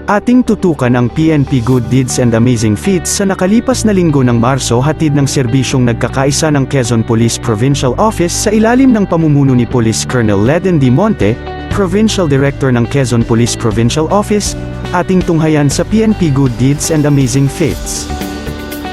Ating tutukan ang PNP Good Deeds and Amazing Feats sa nakalipas na linggo ng Marso, hatid ng serbisyong nagkakaisa ng Quezon Police Provincial Office sa ilalim ng pamumuno ni Police Colonel Leden D. Monte, Provincial Director ng Quezon Police Provincial Office. Ating tunghayan sa PNP Good Deeds and Amazing Feats.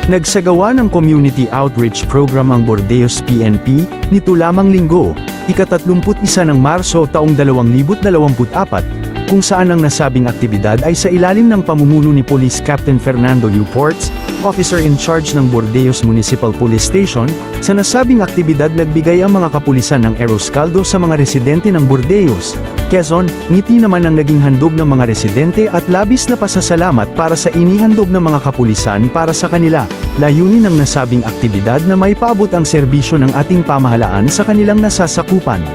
Nagsagawa ng Community Outreach Program ang Bordeos PNP, nito lamang linggo, ika-31 ng Marso taong 2024, kung saan ang nasabing aktibidad ay sa ilalim ng pamumuno ni Police Captain Fernando U. Ports, Officer in Charge ng Bordeos Municipal Police Station. Sa nasabing aktibidad nagbigay ang mga kapulisan ng Eroscaldo sa mga residente ng Bordeos, Quezon. Ngiti naman ang naging handog ng mga residente at labis na pasasalamat para sa inihandog ng mga kapulisan para sa kanila. Layunin ng nasabing aktibidad na may paabot ang serbisyo ng ating pamahalaan sa kanilang nasasakupan.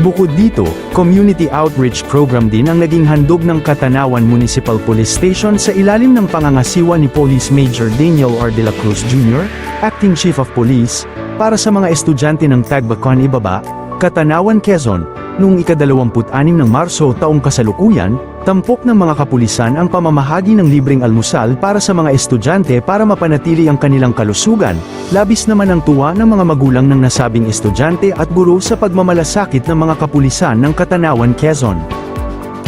Bukod dito, Community Outreach Program din ang naging handog ng Catanawan Municipal Police Station sa ilalim ng pangangasiwa ni Police Major Daniel R. de la Cruz Jr., Acting Chief of Police, para sa mga estudyante ng Tagbacan Ibaba, Catanawan, Quezon. Noong ika-26 ng Marso taong kasalukuyan, tampok ng mga kapulisan ang pamamahagi ng libreng almusal para sa mga estudyante para mapanatili ang kanilang kalusugan. Labis naman ang tuwa ng mga magulang ng nasabing estudyante at guro sa pagmamalasakit ng mga kapulisan ng Catanawan, Quezon.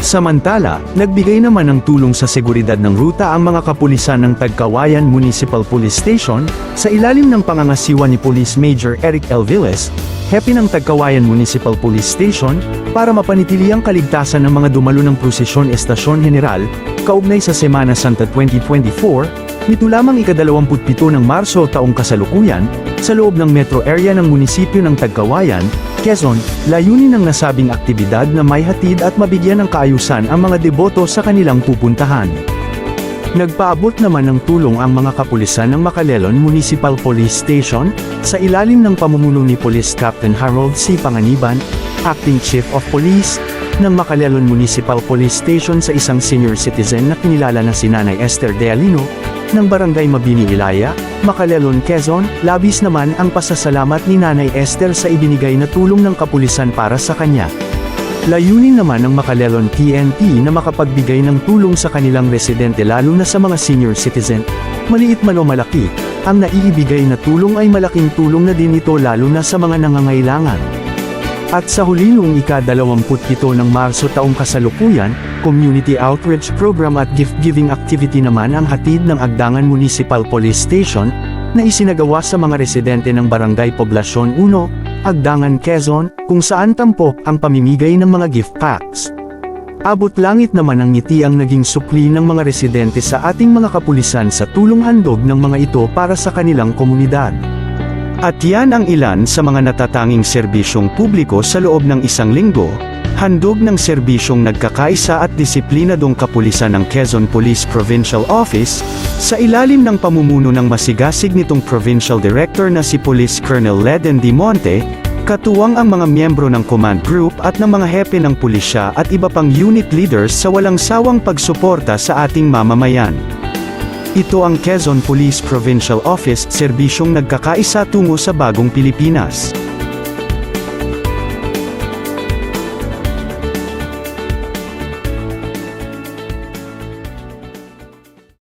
Samantala, nagbigay naman ng tulong sa seguridad ng ruta ang mga kapulisan ng Tagkawayan Municipal Police Station, sa ilalim ng pangangasiwa ni Police Major Eric L. Villes, Hepe ng Tagkawayan Municipal Police Station, para mapanatili ang kaligtasan ng mga dumalo ng prosesyon Estasyon General, kaugnay sa Semana Santa 2024, nito lamang ika-27 ng Marso taong kasalukuyan, sa loob ng metro area ng munisipyo ng Tagkawayan, Quezon. Layunin ng nasabing aktibidad na may hatid at mabigyan ng kaayusan ang mga deboto sa kanilang pupuntahan. Nagpaabot naman ng tulong ang mga kapulisan ng Macalelon Municipal Police Station, sa ilalim ng pamumuno ni Police Captain Harold C. Panganiban, Acting Chief of Police, ng Macalelon Municipal Police Station sa isang senior citizen na kinilala na si Nanay Esther Dealino, ng Barangay Mabini Ilaya, Macalelon, Quezon. Labis naman ang pasasalamat ni Nanay Esther sa ibinigay na tulong ng kapulisan para sa kanya. Layunin naman ng Macalelon PNP na makapagbigay ng tulong sa kanilang residente lalo na sa mga senior citizen. Maliit man o malaki, ang naiibigay na tulong ay malaking tulong na din ito lalo na sa mga nangangailangan. At sa huli noong ika-27 ng Marso taong kasalukuyan, Community Outreach Program at Gift-Giving Activity naman ang hatid ng Agdangan Municipal Police Station, na isinagawa sa mga residente ng Barangay Poblasyon 1, Agdangan, Quezon, kung saan tampok ang pamimigay ng mga gift packs. Abot langit naman ang ngiti ang naging supli ng mga residente sa ating mga kapulisan sa tulong handog ng mga ito para sa kanilang komunidad. At yan ang ilan sa mga natatanging serbisyong publiko sa loob ng isang linggo, handog ng serbisyong nagkakaisa at disiplinadong kapulisan ng Quezon Police Provincial Office, sa ilalim ng pamumuno ng masigasig nitong Provincial Director na si Police Colonel Leden D. Monte, katuwang ang mga miyembro ng Command Group at ng mga hepe ng pulisya at iba pang unit leaders sa walang sawang pagsuporta sa ating mamamayan. Ito ang Quezon Police Provincial Office, serbisyong nagkakaisa tungo sa bagong Pilipinas.